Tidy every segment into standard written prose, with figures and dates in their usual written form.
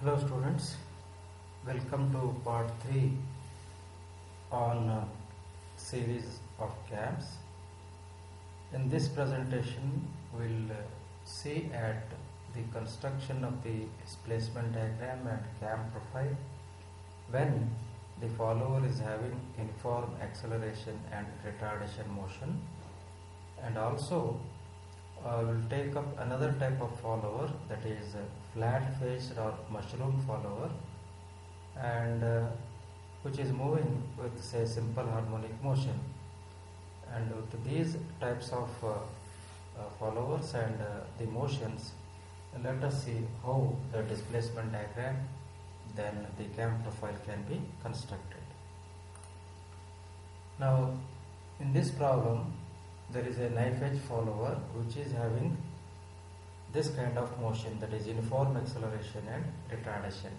Hello students, welcome to part 3 on series of CAMS. In this presentation we'll see at the construction of the displacement diagram and CAM profile when the follower is having uniform acceleration and retardation motion, and also we'll take up another type of follower, that is flat faced or mushroom follower, and which is moving with say simple harmonic motion. And with these types of followers and the motions, let us see how the displacement diagram, then the CAM profile can be constructed. Now in this problem there is a knife edge follower which is having this kind of motion, that is uniform acceleration and retardation.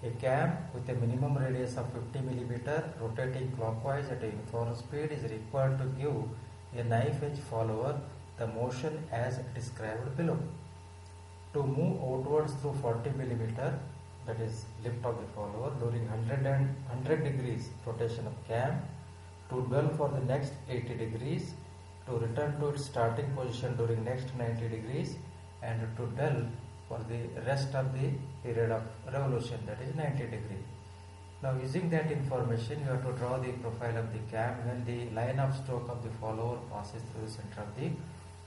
A cam with a minimum radius of 50 mm rotating clockwise at a uniform speed is required to give a knife edge follower the motion as described below. To move outwards through 40 mm, that is lift of the follower, during 100 degrees rotation of cam, to dwell for the next 80 degrees, to return to its starting position during next 90 degrees, and to dwell for the rest of the period of revolution, that is 90 degrees. Now using that information, you have to draw the profile of the cam when the line of stroke of the follower passes through the center of the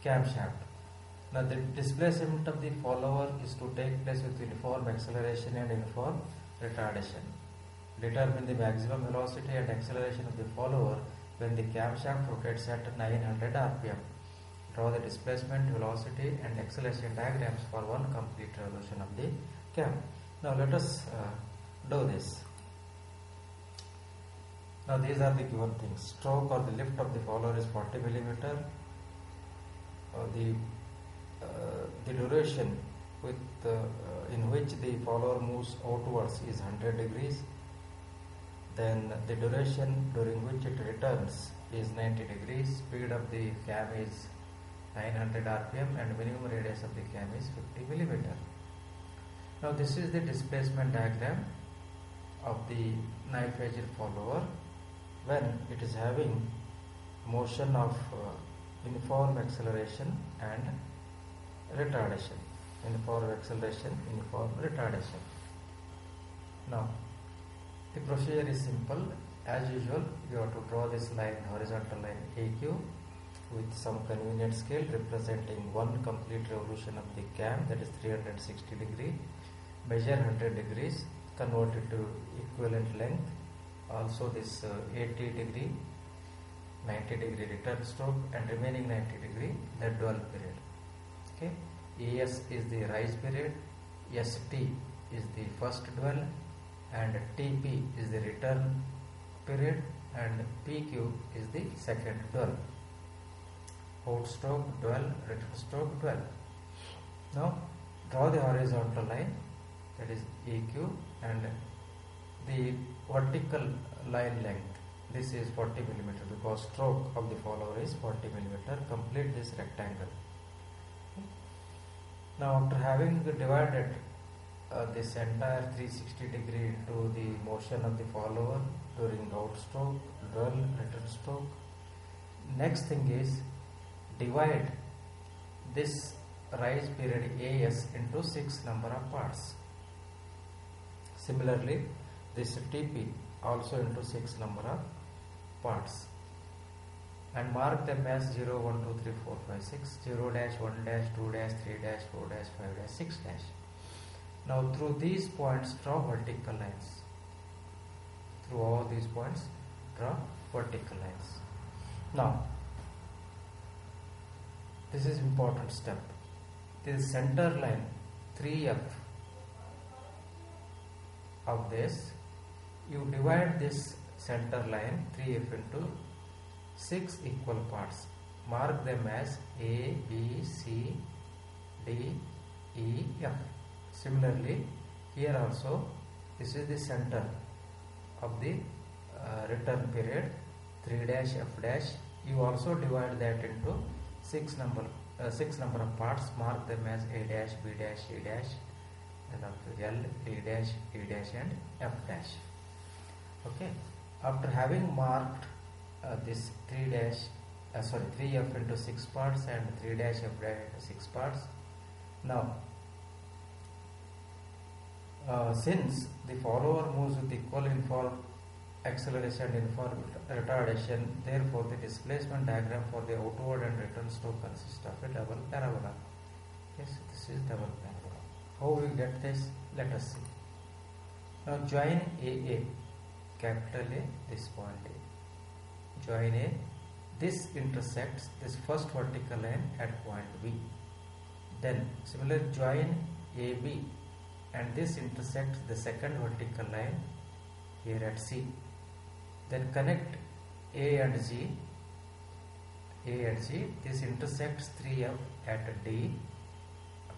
camshaft. Now the displacement of the follower is to take place with uniform acceleration and uniform retardation. Determine the maximum velocity and acceleration of the follower when the camshaft rotates at 900 rpm. Draw the displacement, velocity and acceleration diagrams for one complete revolution of the cam. Now let us do this. Now these are the given things. Stroke or the lift of the follower is 40 mm. The duration with in which the follower moves outwards is 100 degrees. Then the duration during which it returns is 90 degrees. Speed of the cam is 900 rpm and minimum radius of the cam is 50 mm. Now this is the displacement diagram of the knife edge follower when it is having motion of uniform acceleration and retardation. Uniform acceleration, uniform retardation. Now the procedure is simple. As usual, you have to draw this line, horizontal line AQ, with some convenient scale representing one complete revolution of the cam, that is 360 degree. Measure 100 degrees, convert it to equivalent length. Also this 80 degree, 90 degree return stroke, and remaining 90 degree the dwell period. Okay, ES is the rise period, ST is the first dwell, and TP is the return period, and PQ is the second dwell. Out stroke, dwell, return stroke, dwell. Now draw the horizontal line, that is EQ, and the vertical line length, this is 40 mm because stroke of the follower is 40 mm. Complete this rectangle. Okay. Now after having divided this entire 360 degree into the motion of the follower during out stroke, dwell, return stroke, next thing is divide this rise period AS into 6 number of parts. Similarly, this TP also into 6 number of parts, and mark them as 0, 1, 2, 3, 4, 5, 6, 0 dash, 1 dash, 2 dash, 3 dash, 4 dash, 5 dash, 6 dash. Now through these points draw vertical lines. Through all these points draw vertical lines. Now this is important step. This center line 3F of this, you divide this center line 3F into 6 equal parts. Mark them as A, B, C, D, E, F. Similarly, here also this is the center of the return period 3 dash F dash. You also divide that into 6 number of parts. Mark them as A dash, B dash, C dash, then up to L, D dash, E dash and F dash. Okay, after having marked this 3 dash, 3F into 6 parts and 3 dash F dash into 6 parts. Now, since the follower moves with equal uniform acceleration and uniform retardation, therefore the displacement diagram for the outward and return stroke consists of a double parabola. Yes, this is double parabola. How we get this? Let us see. Now join AA, capital A, this point A. Join A. This intersects this first vertical line at point B. Then similarly join AB, and this intersects the second vertical line here at C. Then connect A and G. A and G. This intersects 3F at D.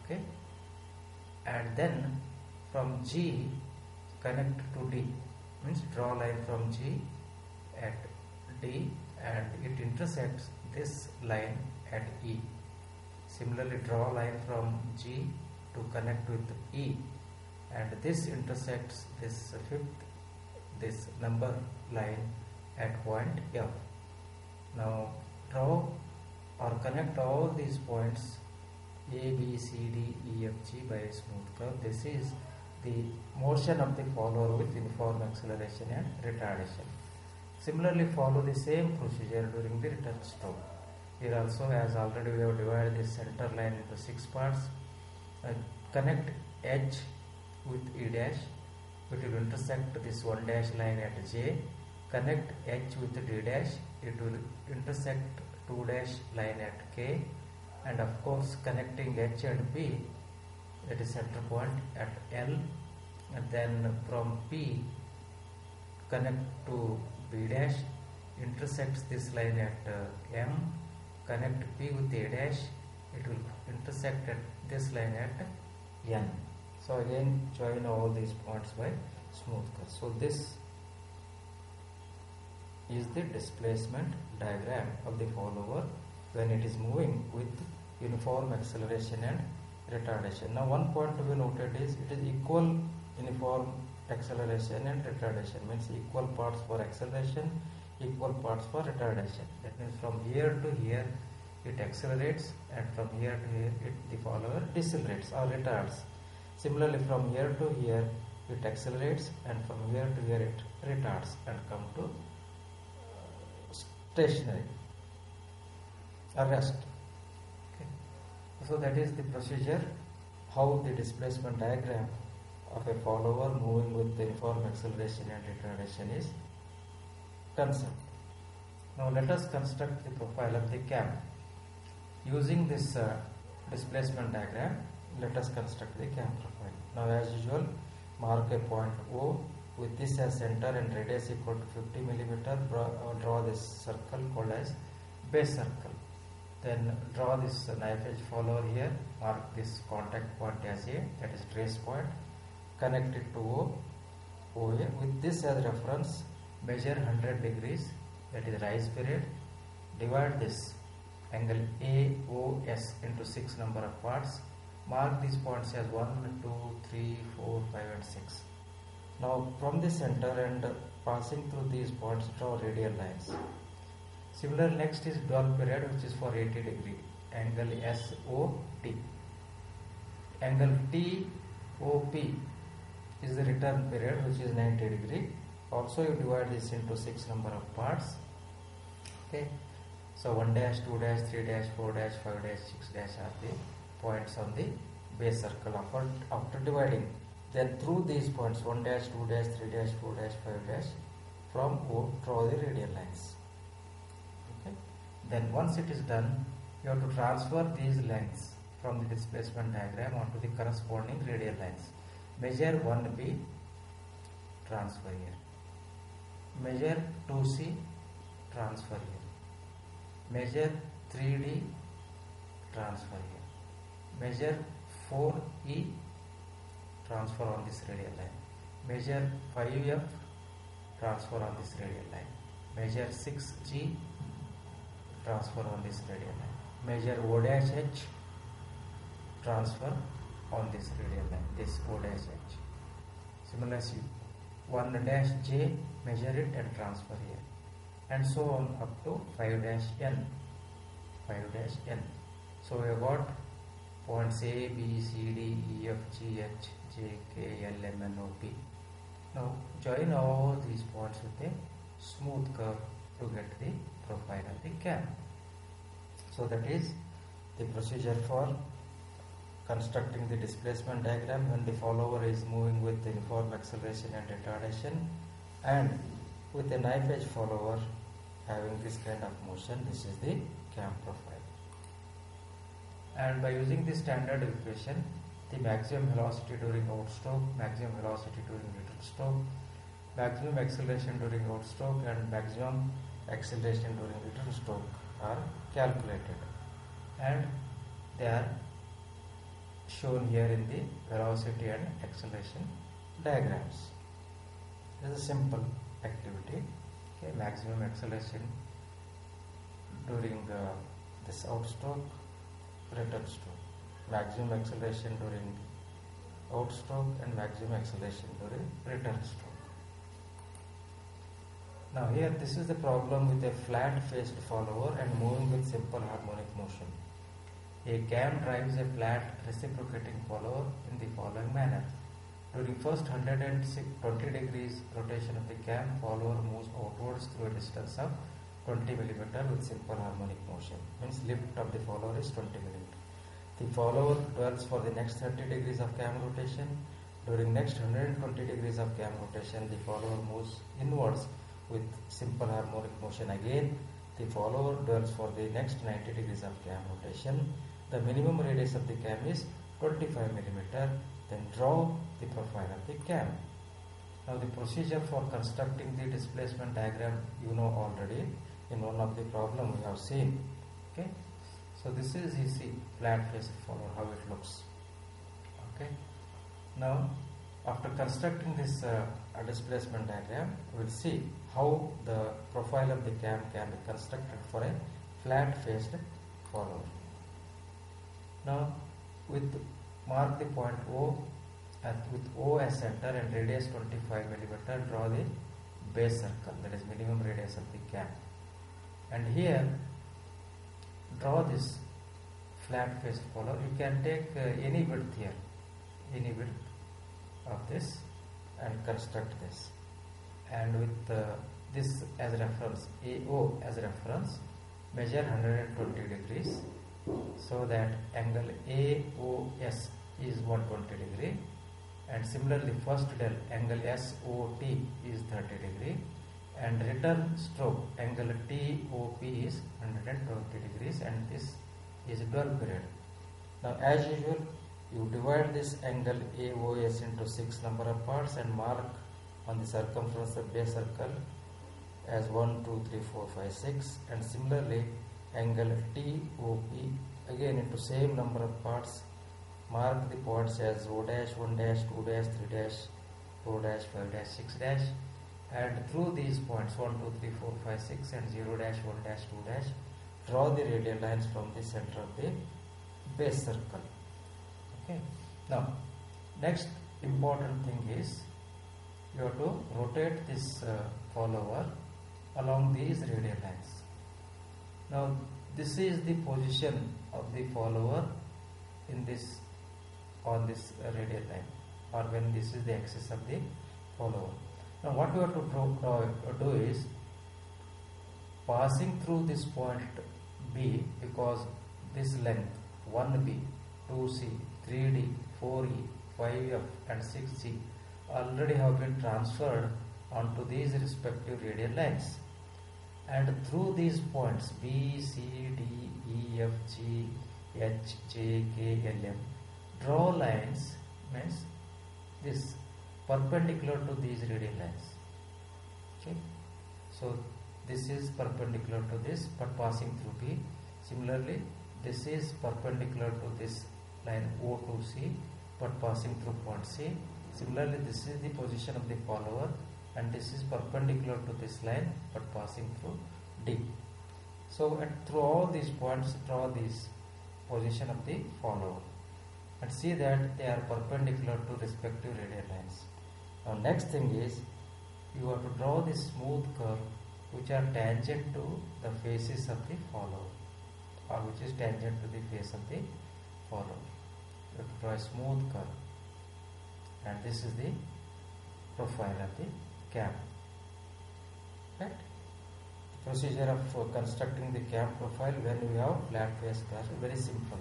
Okay. And then from G connect to D. Means draw line from G at D and it intersects this line at E. Similarly draw line from G to connect with E, and this intersects this this number line at point F. Now draw or connect all these points A, B, C, D, E, F, G by a smooth curve. This is the motion of the follower with uniform acceleration and retardation. Similarly follow the same procedure during the return stroke. Here also, as already we have divided this center line into 6 parts. Connect H with E dash. It will intersect this 1 dash line at J. Connect H with D dash. It will intersect 2 dash line at K. And of course connecting H and P, that is center point, at L. And then from P connect to B dash, intersects this line at M. Connect P with A dash, it will intersect at this line at N. So again join all these points by smooth curve. So this is the displacement diagram of the follower when it is moving with uniform acceleration and retardation. Now one point to be noted is it is equal uniform acceleration and retardation, means equal parts for acceleration, equal parts for retardation. That means from here to here it accelerates, and from here to here the follower decelerates or retards. Similarly from here to here it accelerates, and from here to here it retards and come to stationary or rest. Okay. So that is the procedure how the displacement diagram of a follower moving with the uniform acceleration and retardation is concerned. Now let us construct the profile of the CAM. Using this displacement diagram, let us construct the CAM profile. Now as usual, mark a point O with this as center and radius equal to 50 millimeter. Draw this circle called as base circle. Then draw this knife edge follower here. Mark this contact point as A, that is trace point. Connect it to O, OA. With this as reference, measure 100 degrees, that is rise period. Divide this angle AOS into 6 number of parts. Mark these points as 1, 2, 3, 4, 5 and 6. Now from the center and passing through these points, draw radial lines. Similar, next is dwell period, which is for 80 degree. Angle SOT. Angle TOP is the return period, which is 90 degree. Also you divide this into 6 number of parts. Okay. So 1 dash, 2 dash, 3 dash, 4 dash, 5 dash, 6 dash are the points on the base circle after dividing. Then through these points 1 dash, 2 dash, 3 dash, 4 dash, 5 dash, from O draw the radial lines. Okay. Then once it is done, you have to transfer these lengths from the displacement diagram onto the corresponding radial lines. Measure 1B, transfer here. Measure 2C, transfer here. Measure 3D, transfer here. Measure 4E, transfer on this radial line. Measure 5F, transfer on this radial line. Measure 6G, transfer on this radial line. Measure O-H, transfer on this radial line, this O dash H. Similarly, 1 dash J, measure it and transfer here, and so on up to 5 dash N. 5 dash N. So we have got points A, B, C, D, E, F, G, H, J, K, L, M, N, O, P. Now join all these points with a smooth curve to get the profile of the cam. So that is the procedure for constructing the displacement diagram when the follower is moving with uniform acceleration and retardation, and with a knife edge follower having this kind of motion. This is the cam profile. And by using the standard equation, the maximum velocity during outstroke, maximum velocity during return stroke, maximum acceleration during outstroke, and maximum acceleration during return stroke are calculated, and they are shown here in the velocity and acceleration diagrams. This is a simple activity. Okay, maximum acceleration during this outstroke, return stroke, maximum acceleration during outstroke, and maximum acceleration during return stroke. Now here, this is the problem with a flat faced follower and moving with simple harmonic motion. A cam drives a flat reciprocating follower in the following manner. During first 120 degrees rotation of the cam, follower moves outwards through a distance of 20 mm with simple harmonic motion. Means lift of the follower is 20 mm. The follower dwells for the next 30 degrees of cam rotation. During next 120 degrees of cam rotation, the follower moves inwards with simple harmonic motion again. The follower dwells for the next 90 degrees of cam rotation. The minimum radius of the cam is 25 mm. Then draw the profile of the cam. Now the procedure for constructing the displacement diagram you know already. In one of the problem we have seen. Okay, so this is, you see, flat face follower, how it looks. Okay, now after constructing this displacement diagram, we will see how the profile of the cam can be constructed for a flat faced follower. Now mark the point O, and with O as center and radius 25 mm, draw the base circle, that is minimum radius of the cam. And here draw this flat face follower. You can take any width here, any width of this, and construct this. And with this as reference, AO as reference, measure 120 degrees, so that angle AOS is 120 degree, and similarly first del angle SOT is 30 degree, and return stroke angle TOP is 120 degrees, and this is dual period. Now as usual, you divide this angle AOS into 6 number of parts and mark on the circumference of base circle as 1, 2, 3, 4, 5, 6, and similarly angle TOP again into same number of parts. Mark the points as O dash, 1 dash, 2 dash, 3 dash, 4 dash, 5 dash, 6 dash, and through these points 1, 2, 3, 4, 5, 6 and 0 dash, 1 dash, 2 dash, draw the radial lines from the center of the base circle. Okay. Now next important thing is you have to rotate this follower along these radial lines. Now this is the position of the follower in this, on this radial line, or when this is the axis of the follower. Now what we have to do is passing through this point B, because this length 1B, 2C, 3D, 4E, 5F and 6G already have been transferred onto these respective radial lines, and through these points B, C, D, E, F, G, H, J, K, L, M, draw lines, means this perpendicular to these radial lines. Okay, so this is perpendicular to this but passing through B. Similarly, this is perpendicular to this line O to C but passing through point C. Similarly, this is the position of the follower, and this is perpendicular to this line but passing through D. So through all these points, draw this position of the follower. and see that they are perpendicular to respective radial lines. Now next thing is, you have to draw the smooth curve which are tangent to the faces of the follower, or which is tangent to the face of the follower. You have to draw a smooth curve, and this is the profile of the cam. Right? The procedure of constructing the cam profile when you have flat face curve is very simple.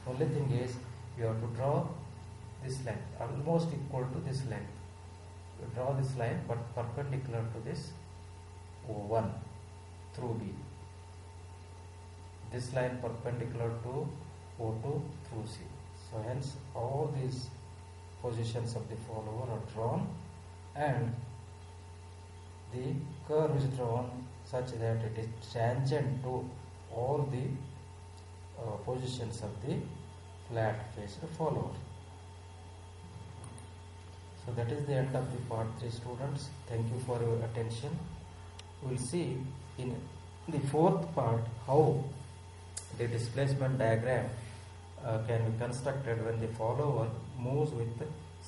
Only thing is, you have to draw this length almost equal to this length. You draw this line but perpendicular to this O1 through B. This line perpendicular to O2 through C. So hence all these positions of the follower are drawn, and the curve is drawn such that it is tangent to all the positions of the flat faced follower. So that is the end of the part 3, students. Thank you for your attention. We will see in the fourth part how the displacement diagram can be constructed when the follower moves with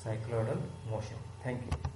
cycloidal motion. Thank you.